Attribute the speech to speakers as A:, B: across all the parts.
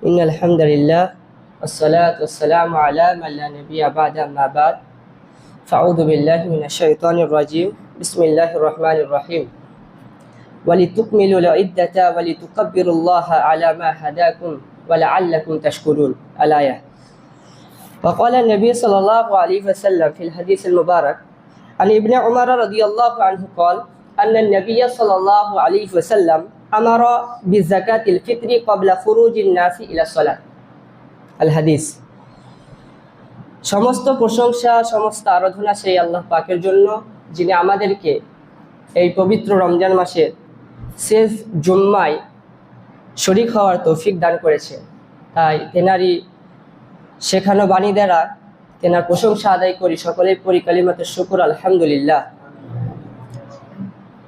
A: إن الحمد لله والصلاة والسلام على من لا نبي بعد أما بعد فأعوذ بالله من الشيطان الرجيم بسم الله الرحمن الرحيم ولتكملوا العدة ولتكبروا الله على ما هداكم ولعلكم تشكرون الآية. وقال النبي صلى الله عليه وسلم في الحديث المبارك عن ابن عمر رضي الله عنه قال أن النبي صلى الله عليه وسلم أمر بزكاة الفطر قبل خروج الناس إلى الصلاة. الحديث. সমস্ত প্রশংসা সমস্ত আরাধনা সেই আল্লাহ পাকের জন্য, যিনি আমাদেরকে এই পবিত্র রমজান মাসের শেষ জুম্মায় শরীক হওয়ার তৌফিক দান করেছে। তাই তেনারই শেখানো বাণী দ্বারা তেনার প্রশংসা আদায় করি, সকলেই পড়ি কালিমাতুশ শুকর আলহামদুলিল্লাহ।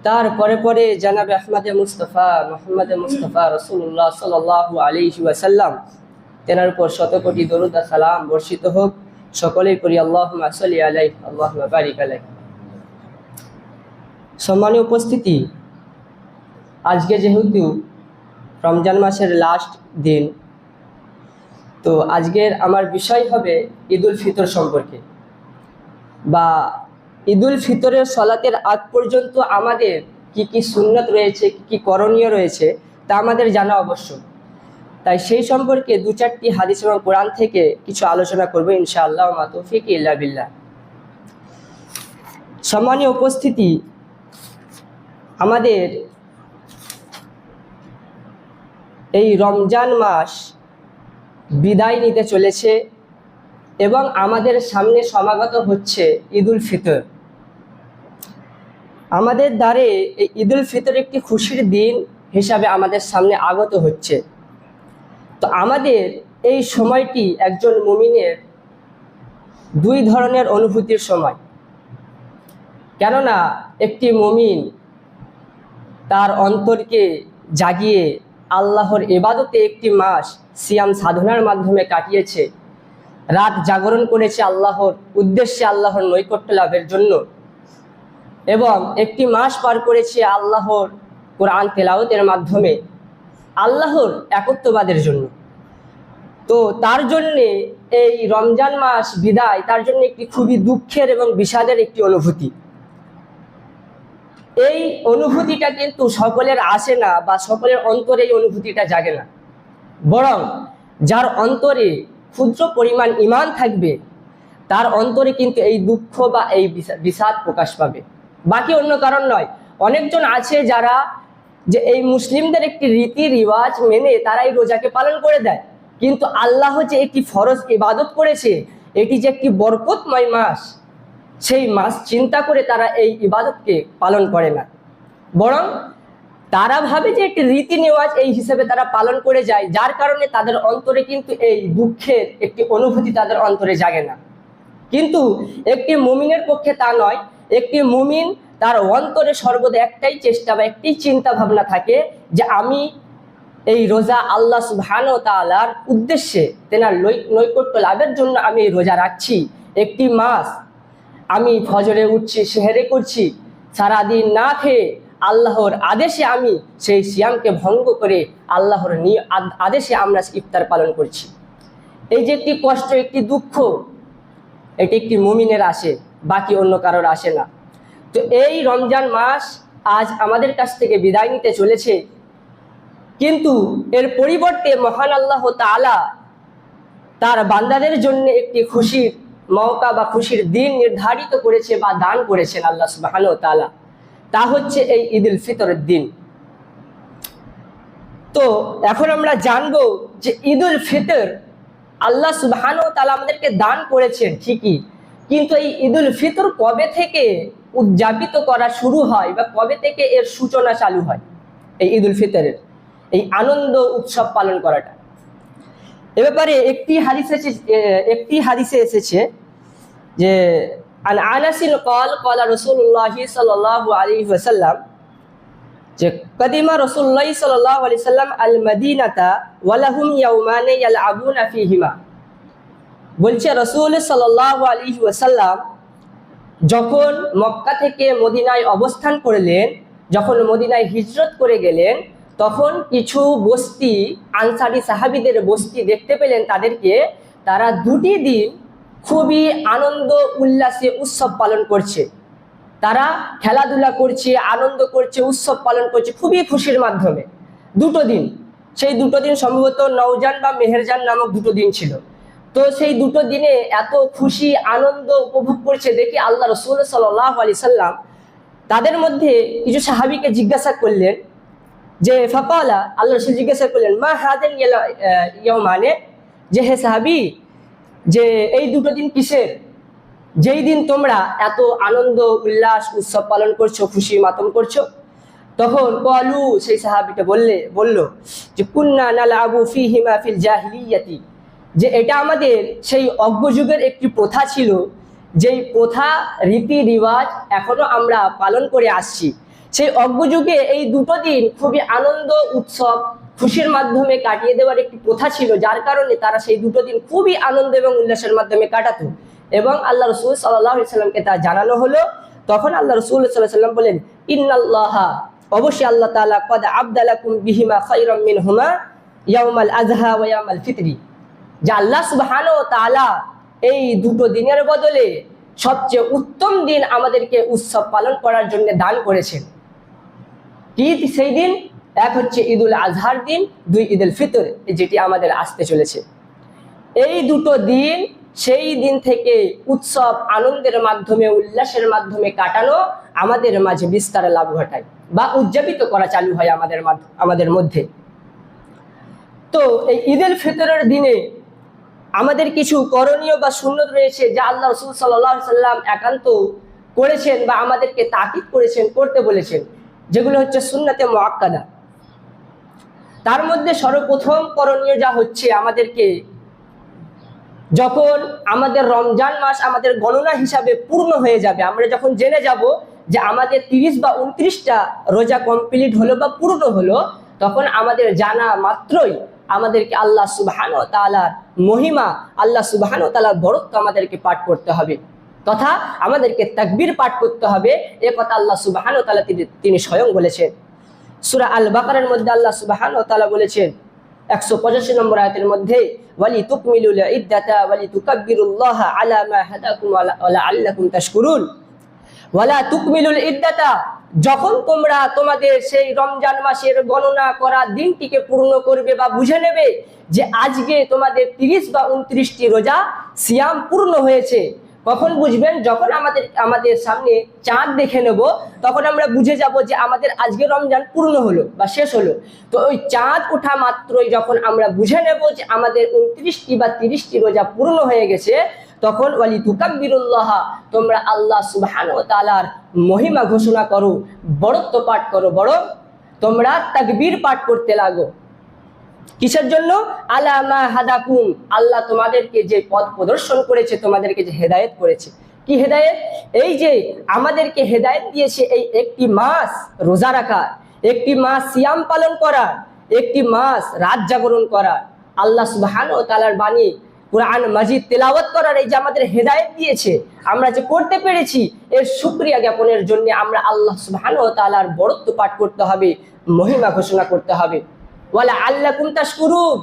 A: তারপরে পরে জানাবে আহমদে মুস্তফা মুহাম্মদে মুস্তফা রাসূলুল্লাহ সাল্লাল্লাহু আলাইহি ওয়াসাল্লাম, তেনার উপর শত কোটি দরুদ আর সালাম বর্ষিত হোক। সকলেই পড়ি আল্লাহুম্মা সাল্লি আলাইহি আল্লাহুম্মা বারিক আলাইহি। সম্মানীয় উপস্থিতি, আজকে যেহেতু রমজান মাসের লাস্ট দিন, তো আজকের আমার বিষয় হবে ঈদুল ফিতর সম্পর্কে, বা ঈদুল ফিতরের সলাতের আগ পর্যন্ত আমাদের কি কি সুন্নত রয়েছে, কি কি করণীয় রয়েছে তা আমাদের জানা আবশ্যক। তাই সেই সম্পর্কে দু চারটি হাদিস এবং কোরআন থেকে কিছু আলোচনা করবো ইনশাআল্লাহ, মা তৌফিক ইল্লা বিল্লাহ। সম্মানীয় উপস্থিতি, আমাদের এই রমজান মাস বিদায় নিতে চলেছে এবং আমাদের সামনে সমাগত হচ্ছে ঈদুল ফিতর। আমাদের দ্বারে এই ঈদুল ফিতর একটি খুশির দিন হিসাবে আমাদের সামনে আগত হচ্ছে। তো আমাদের এই সময়টি একজন মুমিনের দুই ধরনের অনুভূতির সময়। কেননা একটি মুমিন তার অন্তরকে জাগিয়ে আল্লাহর ইবাদতে একটি মাস সিয়াম সাধনার মাধ্যমে কাটিয়েছে, রাত জাগরণ করেছে আল্লাহর উদ্দেশ্যে, আল্লাহর নৈকট্য লাভের জন্য, এবং একটি মাস পার করেছে আল্লাহর কোরআন তেলাওয়াতের মাধ্যমে আল্লাহর একত্ববাদের জন্য। তো তার জন্যে এই রমজান মাস বিদায় তার জন্য একটি খুবই দুঃখের এবং বিষাদের একটি অনুভূতি। এই অনুভূতিটা কিন্তু সকলের আসে না, বা সকলের অন্তরে এই অনুভূতিটা জাগে না। বরং যার অন্তরে ক্ষুদ্র পরিমাণ ঈমান থাকবে তার অন্তরে কিন্তু এই দুঃখ বা এই বিষাদ প্রকাশ পাবে, বাকি অন্য কারণ নয়। অনেকজন আছে যারা যে এই মুসলিমদের একটি রীতি রিওয়াজ মেনে তারা এই রোজাকে পালন করে দেয়, কিন্তু আল্লাহ যে একটি ফরজ ইবাদত করেছে, এটি যে একটি বরকতময় মাস, সেই মাস চিন্তা করে তারা এই ইবাদতকে পালন করে না, বরং তারা ভাবে যে একটি রীতি নেওয়াজ এই হিসেবে তারা পালন করে যায়, যার কারণে তাদের অন্তরে কিন্তু এই দুঃখের একটি অনুভূতি তাদের অন্তরে জাগে না। কিন্তু একটি মুমিনের পক্ষে তা নয়। একটি মুমিন তার অন্তরে সর্বদা একটাই চেষ্টা বা একটি চিন্তা ভাবনা থাকে যে আমি এই রোজা আল্লাহ সুবহানাহু ওয়া তাআলার উদ্দেশ্যে তেনার নৈকট্য লাভের জন্য আমি এই রোজা রাখছি। একটি মাস আমি ফজরে উঠছি, সেহরে করছি, সারাদিন না খেয়ে আল্লাহর আদেশে আমি সেই সিয়ামকে ভঙ্গ করে আল্লাহর আদেশে আমরা ইফতার পালন করছি। এই যে একটি কষ্ট, একটি দুঃখ, এটি একটি মুমিনের আসে, বাকি অন্য কারোর আসে না। তো এই রমজান মাস আজ আমাদের কাছ থেকে বিদায় নিতে চলেছে, কিন্তু এর পরিবর্তে মহান আল্লাহ তাআলা তার বান্দাদের জন্য একটি খুশির মওকা বা খুশির দিন নির্ধারিত করেছে বা দান করেছেন আল্লাহ সুবহানাহু ওয়া তাআলা। তা হচ্ছে এই ঈদুল ফিতরের দিন। তো এখন আমরা জানবো যে ঈদুল ফিতর আল্লাহ সুবহানাহু ওয়া তাআলা আমাদেরকে দান করেছেন ঠিকই, কিন্তু এই ঈদুল ফিতর কবে থেকে উদযাপিত করা শুরু হয় বা কবে থেকে এর সূচনা চালু হয়, এই ঈদুল ফিতরের এই আনন্দ উৎসব পালন করাটা। এ ব্যাপারে একটি হাদিসে এসেছে যে আন আনাসিন قال رسول الله صلى الله عليه وسلم যে কদিমা রাসূলুল্লাহ সাল্লাল্লাহু আলাইহি ওয়াসাল্লাম আল মদিনাতা ওয়া লাহুম ইয়াওমান ইয়ালআবুনা ফীহিমা। বলছে রাসূল সাল্লাল্লাহু আলাইহি ওয়াসাল্লাম যখন মক্কা থেকে মদিনায় অবস্থান করলেন, যখন মদিনায় হিজরত করে গেলেন, তখন কিছু বস্তি আনসারি সাহাবীদের বস্তি দেখতে পেলেন তাদেরকে, তারা 2টি দিন খুবই আনন্দ উল্লাসে উৎসব পালন করছে। তারা খেলাধুলা করছে, আনন্দ করছে, উৎসব পালন করছে খুবই খুশির মাধ্যমে। 2টো দিন, সেই 2টো দিন সম্ভবত নওজান বা মেহেরজান নামক 2টো দিন ছিল। তো সেই 2টো দিনে এত খুশি আনন্দ উপভোগ করছে দেখে আল্লাহ রাসূল সাল্লাল্লাহু আলাইহি সাল্লাম তাদের মধ্যে কিছু সাহাবীকে জিজ্ঞাসা করলেন যে ফাকালা, আল্লাহ রাসূল জিজ্ঞাসা করলেন মা হাদান ইয়াউমানে, যে হে সাহাবী, যে এই 2টো দিন কিসের, যেই দিন তোমরা এত আনন্দ উল্লাস উৎসব পালন করছো, খুশি মাতম করছো? তখন ক্বালু, সেই সাহাবীটা বলল যে কুন্না নালআবু ফীহিমা ফিল জাহিলিয়াতি, যে এটা আমাদের সেই অজ্ঞযুগের একটি প্রথা ছিল, যেই প্রথা রীতি রিওয়াজ এখনো আমরা পালন করে আসছি। সেই অজ্ঞযুগে এই 2টো দিন খুবই আনন্দ উৎসব খুশির মাধ্যমে কাটিয়ে দেওয়ার একটি প্রথা ছিল, যার কারণে তারা সেই 2টো দিন খুবই আনন্দ এবং উল্লাসের মাধ্যমে কাটাতো। এবং আল্লাহ রাসূল সাল্লাল্লাহু আলাইহি সাল্লামকে তা জানানো হলো। তখন আল্লাহ রাসূল সাল্লাল্লাহু আলাইহি সাল্লাম বলেন ইন্নাল্লাহা, অবশ্যই আল্লাহ তাআলা কদ আবদালাকুম বিহিমা খায়রাম মিনহুমা ইয়াউমাল আযহা ওয়া ইয়াউমাল ফিতরি, যে আল্লাহ সুবহানাহু ওয়া তাআলা এই 2টো দিনের বদলে সবচেয়ে উত্তম দিন আমাদেরকে উৎসব পালন করার জন্য দান করেছেন। কি সেই দিন? এক হচ্ছে ঈদুল আজহার দিন, 2 ঈদুল ফিতর, যেটি আমাদের আসতে চলেছে। এই 2টো দিন সেই দিন থেকে উৎসব আনন্দের মাধ্যমে উল্লাসের মাধ্যমে কাটানো আমাদের মাঝে বিস্তার লাভ ঘটায় বা উদযাপিত করা চালু হয় আমাদের মধ্যে। তো এই ঈদুল ফিতরের দিনে আমাদের কিছু করণীয় বা সুন্নত রয়েছে, যা আল্লাহ রাসূল সাল্লাল্লাহু আলাইহি সাল্লাম একান্ত করেছেন বা আমাদেরকে তাকিদ করেছেন, করতে বলেছেন, যেগুলো হচ্ছে সুন্নতে মুআক্কাদা। তার মধ্যে সর্বপ্রথম করণীয় যা হচ্ছে, আমাদেরকে যখন আমাদের রমজান মাস আমাদের গণনা হিসাবে পূর্ণ হয়ে যাবে, আমরা যখন জেনে যাব যে আমাদের 30 বা 29টা রোজা কমপ্লিট হলো বা পূর্ণ হলো, তখন আমাদের জানা মাত্রই আমাদেরকে আল্লাহ সুবহানাহু ওয়া তাআলার মহিমা, আল্লাহ সুবহানাহু ওয়া তাআলার বরত্ব আমাদেরকে পাঠ করতে হবে, তথা আমাদেরকে তাকবীর পাঠ করতে হবে। এ কথা আল্লাহ সুবহানাহু ওয়া তাআলা তিনি স্বয়ং বলেছেন। সূরা আল বাকারার মধ্যে আল্লাহ সুবহানাহু ওয়া তাআলা বলেছেন 185 নম্বর আয়াতের মধ্যে, ওয়ালি তুকমিলুল ইদ্দাতা ওয়ালি তুকাব্বিরুল্লাহা আলা মা হাদাকুম ওয়া লাআল্লাকুম তাশকুরুন। ওয়ালা তুকমিলুল ইদ্দাতা, যখন তোমরা তোমাদের সেই রমজান মাসের গণনা করা দিনটিকে পূর্ণ করবে বা বুঝে নেবে যে আজকে তোমাদের 30 বা 29টি রোজা সিয়াম পূর্ণ হয়েছে, কখন বুঝবেন? যখন আমাদের সামনে চাঁদ দেখে নেব, তখন আমরা বুঝে যাব যে আমাদের আজকে রমজান পূর্ণ হলো বা শেষ হলো। তো ওই চাঁদ ওঠা মাত্রই যখন আমরা বুঝে নেব যে আমাদের 29টি বা 30টি রোজা পূর্ণ হয়ে গেছে, তখন ওয়ালি তুকাব্বিরুল্লাহ, তোমরা আল্লাহ সুবহানাহু ওয়া তাআলার মহিমা ঘোষণা করো, বড়ত্ব পাঠ করো, বড় তোমরা তাকবীর পাঠ করতে লাগো। কিসের জন্য? আলা মা হাদাকুম, আল্লাহ তোমাদেরকে যে পথ প্রদর্শন করেছে, তোমাদেরকে যে হেদায়েত করেছে। কি হেদায়েত? এই যে আমাদেরকে হেদায়েত দিয়েছে এই একটি মাস রোজা রাখার, একটি মাস সিয়াম পালন করার, একটি মাস রাত জাগরণ করার, আল্লাহ সুবহানাহু ওয়া তাআলার বাণী কুরআন মাজিদ তেলাওয়াত করার এই যে আমাদের হেদায়েত দিয়েছে, আমরা যে করতে পেরেছি, এর শুকরিয়া জ্ঞাপনের জন্য আমরা আল্লাহ সুবহানাহু ওয়া তাআলার বড়ত্ব পাঠ করতে হবে, মহিমা ঘোষণা করতে হবে। ওয়ালা আল্লাকুম তাশকুরুন,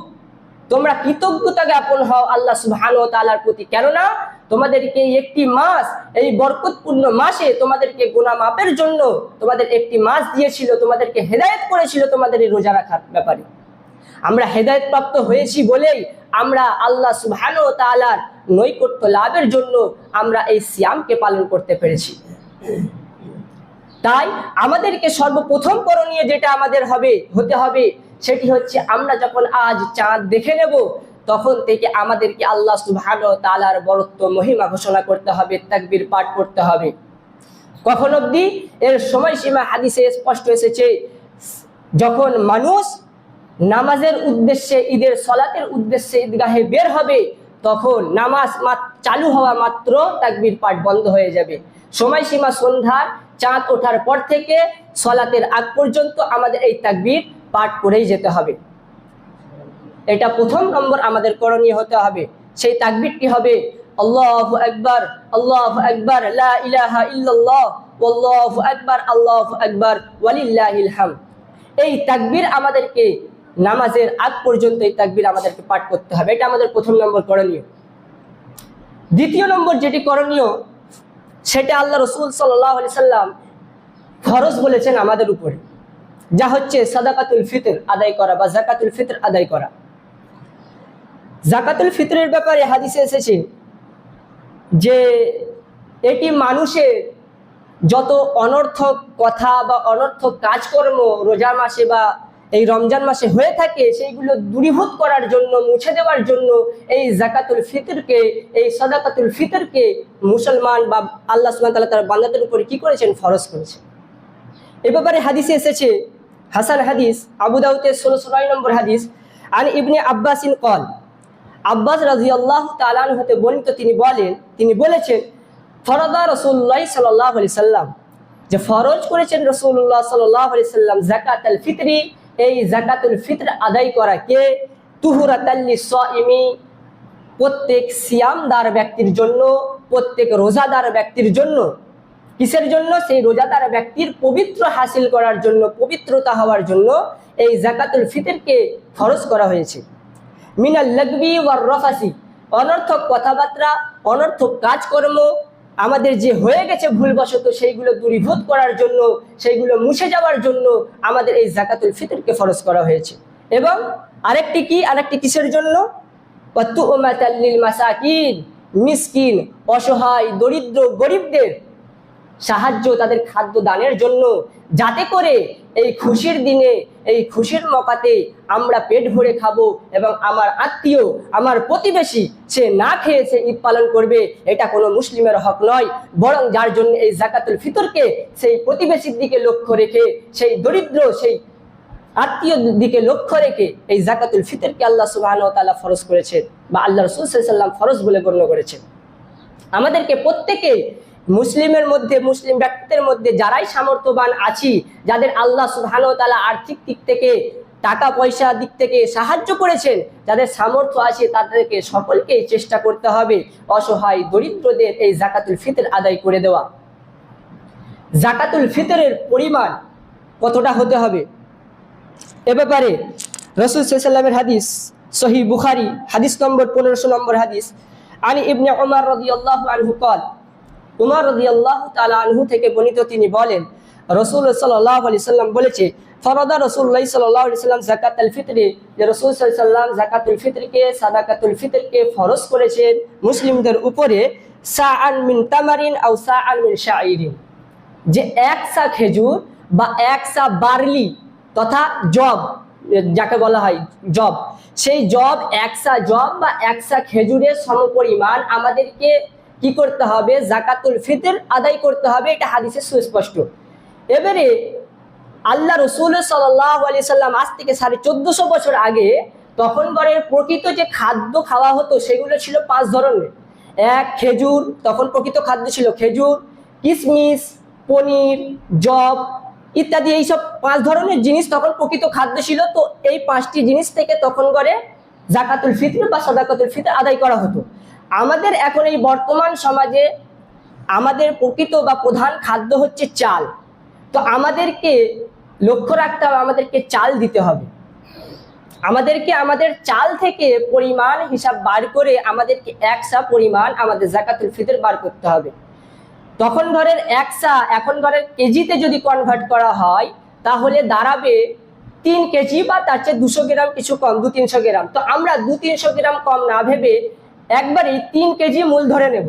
A: তোমরা কৃতজ্ঞতা জ্ঞাপন হও আল্লাহ সুবহানাহু ওয়া তাআলার প্রতি, কেননা তোমাদেরকে একটি মাস, এই বরকতপূর্ণ মাসে তোমাদেরকে গুনাহ মাপের জন্য তোমাদের একটি মাস দিয়েছিল, তোমাদেরকে হেদায়েত করেছিল তোমাদের এই রোজা রাখার ব্যাপারে। আমরা হেদায়েত প্রাপ্ত হয়েছি বলেই আমরা আল্লাহ সুবহানাহু ওয়া তাআলার নৈকট্য লাভের জন্য আমরা এই সিয়ামকে পালন করতে পেরেছি। তাই আমাদেরকে সর্বপ্রথম করণীয় যেটা আমাদের হতে হবে, সেটি হচ্ছে আমরা যখন আজ চাঁদ দেখে নেব, তখন থেকে আমাদেরকে আল্লাহ সুবহানাহু ওয়া তাআলার বরত্ব মহিমা ঘোষণা করতে হবে, তাকবীর পাঠ করতে হবে। কখন অবধি? এর সময়সীমা হাদিসে স্পষ্ট এসেছে, যখন মানুষ নামাজের উদ্দেশ্যে, ঈদের সলাতের উদ্দেশ্যে ঈদগাহে বের হবে, তখন নামাজ চালু হওয়া মাত্র তাকবীর পাঠ বন্ধ হয়ে যাবে। সময়সীমা সন্ধ্যার চাঁদ ওঠার পর থেকে সলাতের আগ পর্যন্ত আমাদের এই তাকবীর পাঠ করেই যেতে হবে। এটা প্রথম নম্বর আমাদের করণীয় হতে হবে। সেই তাকবীরটি হবে আল্লাহু আকবার, আল্লাহু আকবার, লা ইলাহা ইল্লাল্লাহ, আল্লাহু আকবার, আল্লাহু আকবার, ওয়ালিল্লাহিল হামদ। এই তাকবীর আমাদেরকে নামাজের আগ পর্যন্ত এই তাকবীর আমাদেরকে পাঠ করতে হবে। এটা আমাদের প্রথম নম্বর করণীয়। দ্বিতীয় নম্বর যেটি করণীয়, সেটা আল্লাহ রসুল সাল্লাল্লাহু আলাইহি সাল্লাম ফরজ বলেছেন আমাদের উপরে, যা হচ্ছে সাদাকাতুল ফিতর আদায় করা বা যাকাতুল ফিতর আদায় করা। যাকাতুল ফিতরের ব্যাপারে হাদিসে এসেছে যে এটি মানুষের যত অনর্থক কথা বা অনর্থক কাজকর্ম রোজা মাসে বা এই রমজান মাসে হয়ে থাকে, সেইগুলো দূরীভূত করার জন্য, মুছে দেওয়ার জন্য এই যাকাতুল ফিতরকে, এই সাদাকাতুল ফিতরকে মুসলমান বা আল্লাহ সুবহানাহু ওয়া তাআলা তার বান্দাদের উপরে কি করেছেন? ফরজ করেছেন। এ ব্যাপারে হাদিসে এসেছে, হাসান হাদিস, আবু দাউদের 16 নম্বর হাদিস, আন ইবনে আব্বাসিন ক্বাল, আব্বাস রাদিয়াল্লাহু তাআলা আনহু হতে বর্ণিত, তিনি বলেছেন ফরদা রাসূলুল্লাহ সাল্লাল্লাহু আলাইহি সাল্লাম, যে ফরজ করেছেন রাসূলুল্লাহ সাল্লাল্লাহু আলাইহি সাল্লাম যাকাতুল ফিতরি, এই যাকাতুল ফিতর আদায় করা কে তুহুরাতাল লিসাইমি, প্রত্যেক সিয়ামদার ব্যক্তির জন্য, প্রত্যেক রোজাদার ব্যক্তির জন্য। কিসের জন্য? সেই রোজাদার ব্যক্তির পবিত্র হাসিল করার জন্য, পবিত্রতা হওয়ার জন্য এই যাকাতুল ফিতরকে ফরজ করা হয়েছে। মিনাল লাগবি ওয়ার রফাসি, অনর্থক কথাবার্তা, অনর্থক কাজকর্ম আমাদের যে হয়ে গেছে ভুলবশত, সেইগুলো দূরীভূত করার জন্য, সেইগুলো মুছে যাওয়ার জন্য আমাদের এই যাকাতুল ফিতরকে ফরজ করা হয়েছে। এবং আরেকটি কিসের জন্য? ওয়াতুমাতাল লিল মাসাকিন, মিসকিন, অসহায়, দরিদ্র, গরিবদের সাহায্য, তাদের খাদ্য দানের জন্য, যাতে করে এই খুশির দিনে, এই খুশির মকাতে আমরা পেট ভরে খাবো এবং আমার আত্মীয়, আমার প্রতিবেশী সে না খেয়ে সে ঈদ পালন করবে, এটা কোনো মুসলিমের হক নয়। বরং যার জন্য এই যাকাতুল ফিতরকে, সেই প্রতিবেশীর দিকে লক্ষ্য রেখে, সেই দরিদ্র, সেই আত্মীয় দিকে লক্ষ্য রেখে এই যাকাতুল ফিতরকে আল্লাহ সুবহানাহু ওয়া তাআলা ফরজ করেছেন বা আল্লাহ রাসূল সাল্লাল্লাহু আলাইহি ওয়াসাল্লাম ফরজ বলে গণ্য করেছেন। আমাদেরকে প্রত্যেকে মুসলিমের মধ্যে, মুসলিম ব্যক্তিদের মধ্যে যারাই সামর্থ্যবান আছি, যাদের আল্লাহ সুবহানাহু ওয়া তাআলা আর্থিক দিক থেকে, টাকা পয়সা দিক থেকে সাহায্য করেছেন, যাদের সামর্থ্য আছে, তাদেরকে সকলকেই চেষ্টা করতে হবে অসহায় দরিদ্রদের এই যাকাতুল ফিতর আদায় করে দেওয়া। যাকাতুল ফিতরের পরিমাণ কতটা হতে হবে, এ ব্যাপারে রাসূল সাল্লাল্লাহু আলাইহি ওয়াসাল্লামের হাদিস, সহিহ বুখারী হাদিস নম্বর 1500 নম্বর হাদিস, আনি ইবনে উমর রাদিয়াল্লাহু আনহু ক্বাল, উমর রাদিয়াল্লাহু তাআলা আনহু থেকে বর্ণিত, তিনি বলেন রাসূল সাল্লাল্লাহু আলাইহি সাল্লাম বলেছে ফরদা রাসূলুল্লাহ সাল্লাল্লাহু আলাইহি সাল্লাম যাকাতুল ফিতরি, যে রাসূল সাল্লাল্লাহু আলাইহি সাল্লাম যাকাতুল ফিতরকে, সাদাকাতুল ফিতরকে ফরজ করেছেন মুসলিমদের উপরে সাআন মিন তামারিন আও সাআন মিন শাঈরিন, যে এক সা খেজুর বা এক সা বার্লি তথা জব, যাকে বলা হয় জব, সেই জব, এক সা জব বা এক সা খেজুরের সমপরিমাণ আমাদেরকে কি করতে হবে? যাকাতুল ফিতর আদায় করতে হবে। এটা হাদিসে সুস্পষ্ট। এবারে আল্লাহ রসুল সাল্লাল্লাহু আলাইহি সাল্লাম আজ থেকে 1450 বছর আগে তখনকারের প্রকৃত যে খাদ্য খাওয়া হতো সেগুলো ছিল 5 ধরনের। এক, খেজুর, তখন প্রকৃত খাদ্য ছিল খেজুর, কিশমিশ, পনির, জব ইত্যাদি, এইসব 5 ধরনের জিনিস তখন প্রকৃত খাদ্য ছিল। তো এই 5টি জিনিস থেকে তখন করে যাকাতুল ফিতর বা সাদাকাতুল ফিতর আদায় করা হতো। আমাদের এখন এই বর্তমান সমাজে আমাদের প্রকৃত বা প্রধান খাদ্য হচ্ছে চাল। তো আমাদেরকে লক্ষ্য রাখতে হবে, আমাদেরকে চাল দিতে হবে, আমাদেরকে আমাদের চাল থেকে পরিমাণ হিসাব বার করে আমাদেরকে একসা পরিমাণ আমাদের যাকাতুল ফিতর বার করতে হবে। তখন ঘরের একসা এখন ঘরের কেজিতে যদি কনভার্ট করা হয় তাহলে দাঁড়াবে 3 কেজি বা তার চেয়ে 200 গ্রাম কিছু কম, 200-300 গ্রাম। তো আমরা 200-300 গ্রাম কম না ভেবে একবারেই 3 কেজি মূল ধরে নেব,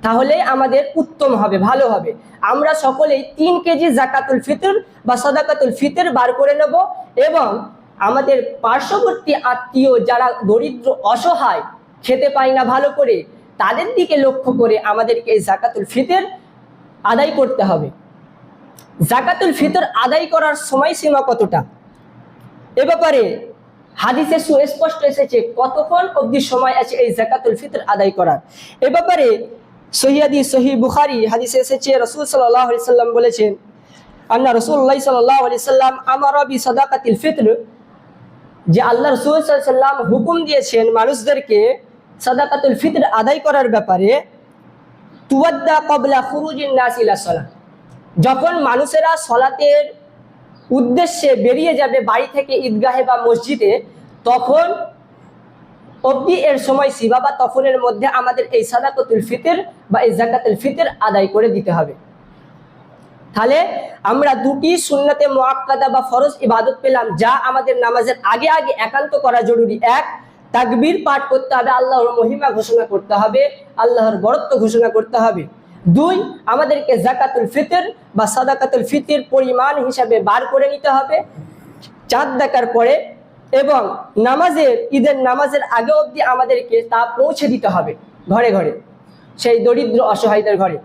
A: তাহলে আমাদের উত্তম হবে, ভালো হবে। আমরা সকলেই 3 কেজি যাকাতুল ফিতর বা সাদাকাতুল ফিতর বার করে নেব এবং আমাদের পার্শ্ববর্তী আত্মীয় যারা দরিদ্র অসহায়, খেতে পায় না ভালো করে, তাদের দিকে লক্ষ্য করে আমাদেরকে এই যাকাতুল ফিতর আদায় করতে হবে। যাকাতুল ফিতর আদায় করার সময়সীমা কতটা, এ ব্যাপারে হাদিসে সুস্পষ্ট এসেছে কতক্ষণ অবধি সময় আছে এই যাকাতুল ফিতর আদায় করার। এ ব্যাপারে সহিহ বুখারী হাদিসে এসেছে রাসূল সাল্লাল্লাহু আলাইহি সাল্লাম বলেছেন, আন্না রাসূলুল্লাহ সাল্লাল্লাহু আলাইহি সাল্লাম আমারা বি সাদাকাতিল ফিতর, যে আল্লাহ রাসূল সাল্লাল্লাহু আলাইহি সাল্লাম হুকুম দিয়েছেন মানুষদেরকে সাদাকাতুল ফিতর আদায় করার ব্যাপারে। তুওয়াদ্দা ক্বাবলা খুরুজিন নাস ইলা সালাত, যখন মানুষেরা সলাতের উদ্দেশ্যে বেরিয়ে যাবে বাড়ি থেকে ঈদগাহে বা মসজিদে, তখন অবধি এর সময় সীমা বা তখনের মধ্যে আমাদের এই সাদাকাতুল ফিতর বা এই যাকাতুল ফিতর আদায় করে দিতে হবে। তাহলে আমরা দুটি সুন্নতে মুআক্কাদা বা ফরজ ইবাদত পেলাম, যা আমাদের নামাজের আগে আগে একান্ত করা জরুরি। এক, তাকবীর পাঠ করতে হবে, আল্লাহর মহিমা ঘোষণা করতে হবে, আল্লাহর বরত্ব ঘোষণা করতে হবে। দুই, আমাদেরকে যাকাতুল ফিতর বা সাদাকাতুল ফিতর পরিমাণ হিসাবে বার করে নিতে হবে চাঁদ দেখার পরে, এবং ঈদের নামাজের আগে অবধি আমাদেরকে তা পৌঁছে দিতে হবে ঘরে ঘরে, সেই দরিদ্র অসহায়দের ঘরে।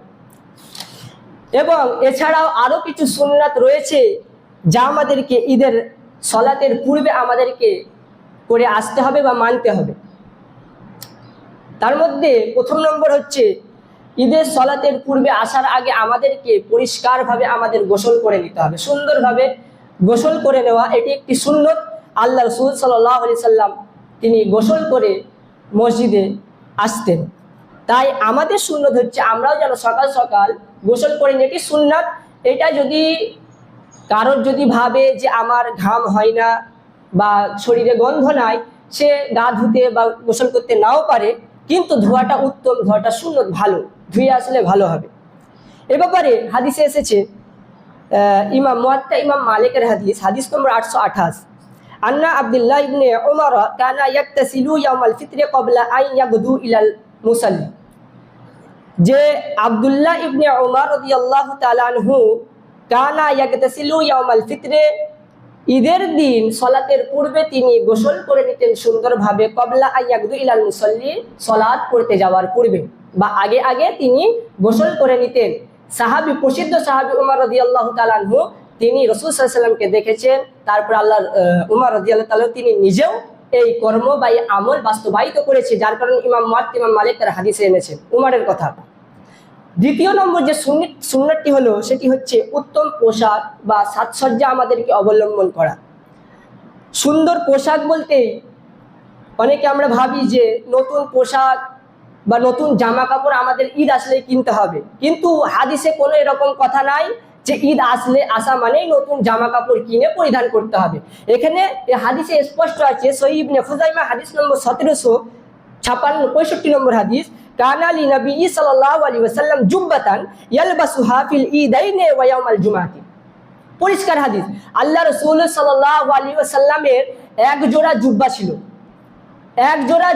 A: এবং এছাড়াও আরো কিছু সুন্নাত রয়েছে যা আমাদেরকে ঈদের সলাতের পূর্বে আমাদেরকে করে আসতে হবে বা মানতে হবে। তার মধ্যে প্রথম নম্বর হচ্ছে, ঈদের সলাতের পূর্বে আসার আগে আমাদেরকে পরিষ্কারভাবে আমাদের গোসল করে নিতে হবে, সুন্দরভাবে গোসল করে নেওয়া। এটি একটি সুন্নত। আল্লাহ রাসূল সাল্লাল্লাহু আলাইহি সাল্লাম তিনি গোসল করে মসজিদে আসতেন। তাই আমাদের সুন্নত হচ্ছে আমরাও যেন সকাল সকাল গোসল করে নিই, এটি সুন্নাত। এটা যদি কারোর যদি ভাবে যে আমার ঘাম হয় না বা শরীরে গন্ধ নাই, সে গা ধুতে বা গোসল করতে নাও পারে, কিন্তু ধোয়াটা উত্তম, ধোয়াটা সুন্নত, ভালো, ধুয়ে আসলে ভালো হবে। এ ব্যাপারে হাদিসে এসেছে, ইমাম মালিকের হাদিস নম্বর 828, আন্না আব্দুল্লাহ ইবনে উমর কানা ইয়াগতাসিলু ইয়াউমাল ফিতরি ক্বাবলা আন ইয়াগদু ইলাল মুসাল্লি, যে আব্দুল্লাহ ইবনে উমর রাদিয়াল্লাহু তাআলা আনহু কানা ইয়াগতাসিলু ইয়াউমাল ফিতরি, ঈদের দিন সলাতের পূর্বে তিনি গোসল করে নিতেন সুন্দরভাবে, ক্বাবলা আন ইয়াগদু ইলাল মুসাল্লি, সালাত পড়তে যাওয়ার পূর্বে বা আগে আগে তিনি গোসল করে নিতেন। প্রসিদ্ধ সাহাবী উমর রাদিয়াল্লাহু তাআলা আনহু তিনি রাসূল সাল্লাল্লাহু আলাইহি সাল্লামকে দেখেছেন, তারপর উমর রাদিয়াল্লাহু তাআলা তিনি নিজেও এই কর্ম বা এই আমল বাস্তবায়িত করেছে, যার কারণে ইমাম মালিক তার হাদিসে এনেছেন উমরের কথা। দ্বিতীয় নম্বর যে সুন্নতটি হলো, সেটি হচ্ছে উত্তম পোশাক বা সাজসজ্জা আমাদেরকে অবলম্বন করা। সুন্দর পোশাক বলতেই অনেকে আমরা ভাবি যে নতুন পোশাক বা নতুন জামা কাপড় আমাদের ঈদ আসলেই কিনতে হবে, কিন্তু হাদিসে কোনো এরকম কথা নাই যে ঈদ আসা মানেই নতুন জামা কাপড় কিনে পরিধান করতে হবে। এখানে হাদিসে স্পষ্ট আছে, সহিহ ইবনে খুজাইমা হাদিস নম্বর 1765 নম্বর হাদিস, কানা লিনবী সাল্লাল্লাহু আলাইহি ওয়াসাল্লাম জুব্বাতান ইয়ালবাসুহা ফিল ঈদাইনি ওয়া ইয়াউমাল জুমআতি। পরিষ্কার হাদিস, আল্লাহ রাসূল সাল্লাল্লাহু আলাইহি ওয়াসাল্লামের এক জোড়া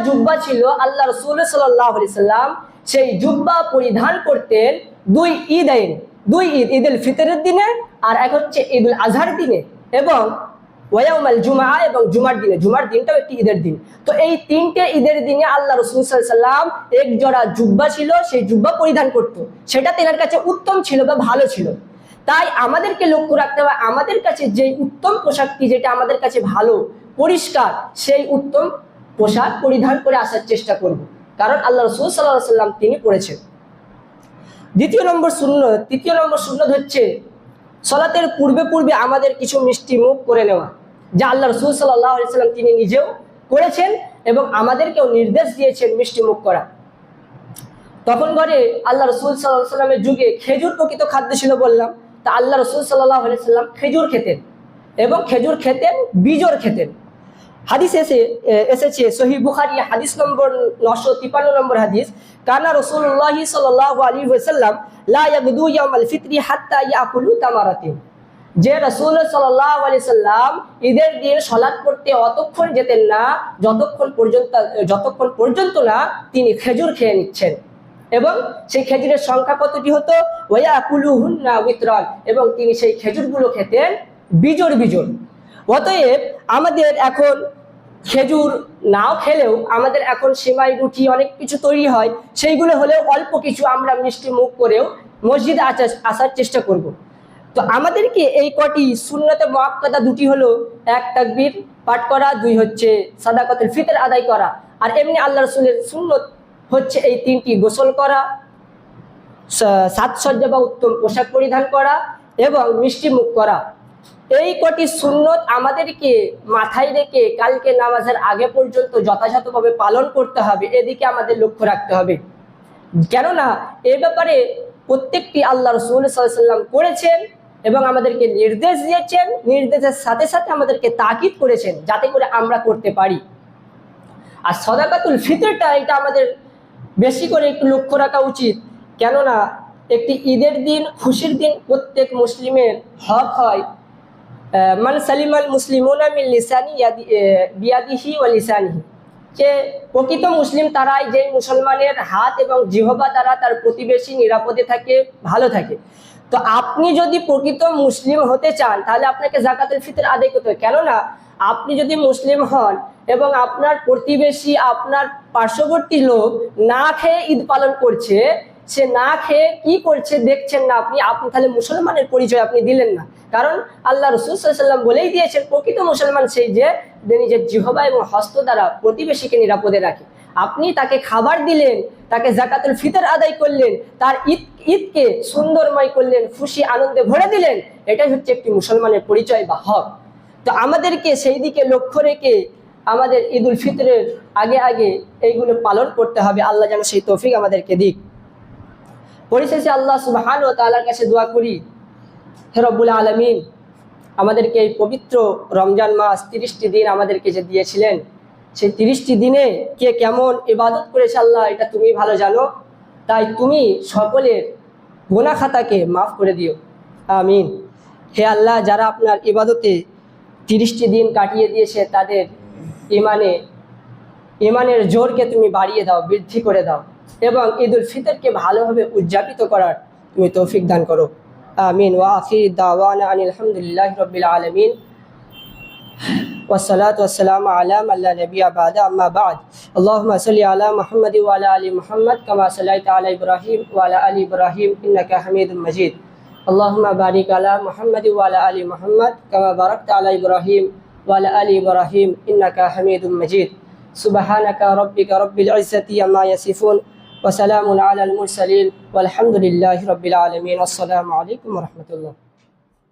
A: জুব্বা ছিল, আল্লাহ রাসূল সাল্লাল্লাহু আলাইহি সাল্লাম সেই জুব্বা পরিধান করতেন দুই ঈদ, ঈদুল ফিতরের দিনে, আর এক হচ্ছে ঈদুল আজহার দিনে, এবং ওয়ায়াউমাল জুমআ, এবং জুমার দিনে। জুমার দিনটাও একটি ঈদের দিন। তো এই তিনটে ঈদের দিনে আল্লাহ রাসূল সাল্লাল্লাহু আলাইহি সাল্লাম এক জোড়া জুব্বা ছিল, সেই জুব্বা পরিধান করত, সেটা তেনার কাছে উত্তম ছিল বা ভালো ছিল। তাই আমাদেরকে লক্ষ্য রাখতে হবে, আমাদের কাছে যে উত্তম পোশাকটি, যেটা আমাদের কাছে ভালো পরিষ্কার, সেই উত্তম পোশাক পরিধান করে আসার চেষ্টা করব, কারণ আল্লাহ রাসূল সাল্লাল্লাহু আলাইহি সাল্লাম তিনি পড়েছেন। তৃতীয় নম্বর সুন্নত হচ্ছে সলাতের পূর্বে আমাদের কিছু মিষ্টি মুখ করে নেওয়া, যা আল্লাহ রাসূল সাল্লাল্লাহু আলাইহি সাল্লাম তিনি নিজেও করেছেন এবং আমাদেরকেও নির্দেশ দিয়েছেন মিষ্টি মুখ করা। তখন ঘরে আল্লাহ রাসূল সাল্লাল্লাহু আলাইহি সাল্লামের যুগে খেজুর প্রকৃত খাদ্য ছিল বললাম, তা আল্লাহ রাসূল সাল্লাল্লাহু আলাইহি সাল্লাম খেজুর খেতেন, এবং খেজুর খেতেন, বিজোড় খেতেন। হাদিস এসেছে সহিহ বুখারী হাদিস নম্বর 953 নম্বর হাদিস, কানা রাসূলুল্লাহ সাল্লাল্লাহু আলাইহি ওয়াসাল্লাম লা ইয়াগদু ইয়াউমাল ফিতরি হাত্তা ইয়াকুলু তামারাতিন, যে রাসূল সাল্লাল্লাহু আলাইহি সাল্লাম ঈদের দিন সালাত পড়তে অতক্ষণ যেতেন না যতক্ষণ পর্যন্ত না তিনি খেজুর খেয়ে নিচ্ছেন, এবং সেই খেজুরের সংখ্যা কতটি হতো, ওয়ায়াকুলুহুন্না উইতরান, এবং তিনি সেই খেজুরগুলো খেতেন বিজোড়। অতএব আমাদের এখন খেজুর নাও খেলেও আমাদের এখন সেমাই, রুটি, অনেক কিছু তৈরি হয়, সেইগুলো হলেও অল্প কিছু আমরা মিষ্টি মুখ করেও মসজিদে আসার চেষ্টা করব। তো আমাদেরকে এই কটি সুন্নতে মুআক্কাদা দুটি হলো, এক তাকবীর পাঠ করা, দুই হচ্ছে সাদাকাতুল ফিতর আদায় করা, আর এমনি আল্লাহ রাসূলের সুন্নত হচ্ছে এই তিনটি, গোসল করা, সাজসজ্জা বা উত্তম পোশাক পরিধান করা, এবং মিষ্টি মুখ করা। এই কটি সুন্নত আমাদেরকে মাথায় রেখে কালকে নামাজের আগে পর্যন্ত যথাযথভাবে পালন করতে হবে, এদিকে আমাদের লক্ষ্য রাখতে হবে। কেননা এ ব্যাপারে প্রত্যেকটি আল্লাহ রাসূল সাল্লাল্লাহু আলাইহি ওয়াসাল্লাম করেছেন, এবং আমাদেরকে নির্দেশ দিয়েছেন, নির্দেশের সাথে সাথে আমাদেরকে তাকিদ করেছেন যাতে করে আমরা করতে পারি। আর সাদাকাতুল ফিতরটা এটা আমাদের বেশি করে একটু লক্ষ্য রাখা উচিত, কেননা একটি ঈদের দিন, খুশির দিন প্রত্যেক মুসলিমের হক হয় মান সালিমাল মুসলিমুনা মিন লিসানি বিয়াদিহি ওয়া লিসানিহি, যে প্রকৃত মুসলিম তারাই যে মুসলমানের হাত এবং জিহ্বা দ্বারা তার প্রতিবেশী নিরাপদে থাকে, ভালো থাকে। তো আপনি যদি প্রকৃত মুসলিম হতে চান তাহলে আপনাকে যাকাতুল ফিতর আদায় করতে হবে, কেননা আপনি যদি মুসলিম হন এবং আপনার প্রতিবেশী, আপনার পার্শ্ববর্তী লোক না খেয়ে ঈদ পালন করছে, সে না খেয়ে কি করছে দেখছেন না আপনি, তাহলে মুসলমানের পরিচয় আপনি দিলেন না। কারণ আল্লাহ রাসূল সাল্লাল্লাহু আলাইহি ওয়াসাল্লাম বলেই দিয়েছেন, প্রকৃত মুসলমান সেই যে নিজের জিহ্বা এবং হস্ত দ্বারা প্রতিবেশীকে নিরাপদে রাখে। আপনি তাকে খাবার দিলেন, তাকে যাকাতুল ফিতর আদায় করলেন, তার ঈদকে সুন্দরময় করলেন, খুশি আনন্দে ভরে দিলেন, এটাই হচ্ছে একটি মুসলমানের পরিচয় বা হক। তো আমাদেরকে সেই দিকে লক্ষ্য রেখে আমাদের ঈদুল ফিতরের আগে আগে এইগুলো পালন করতে হবে। আল্লাহ যেন সেই তৌফিক আমাদেরকে দিক। পরিশেষে আল্লাহ সুবহানাহু ওয়া তাআলার কাছে দোয়া করি, হে রব্বুল আলামিন, আমাদেরকে এই পবিত্র রমজান মাস 30টি দিন আমাদেরকে যে দিয়েছিলেন, সেই 30টি দিনে কে কেমন ইবাদত করেছে আল্লাহ এটা তুমি ভালো জানো, তাই তুমি সকলের গুনাহ খাতাকে মাফ করে দিও, আমিন। হে আল্লাহ, যারা আপনার ইবাদতে 30টি দিন কাটিয়ে দিয়েছে তাদের ইমানের জোরকে তুমি বাড়িয়ে দাও, বৃদ্ধি করে দাও, এবং ঈদুল ফিতরকে ভালোভাবে উদযাপিত করার তুমি তৌফিক দান করো, আমিন। ওয়া আখির দাওয়ানা আনিল হামদুলিল্লাহি রাব্বিল আলামিন والصلاة والسلام على من لا نبي بعد أما بعد اللهم صل على محمد وعلى آل محمد كما صليت على إبراهيم وعلى آل إبراهيم إنك حميد مجيد اللهم بارك على محمد وعلى آل محمد كما باركت على إبراهيم وعلى آل إبراهيم إنك حميد مجيد سبحانك ربك رب العزة عما يصفون وسلام على المرسلين والحمد لله رب العالمين والسلام عليكم ورحمة الله.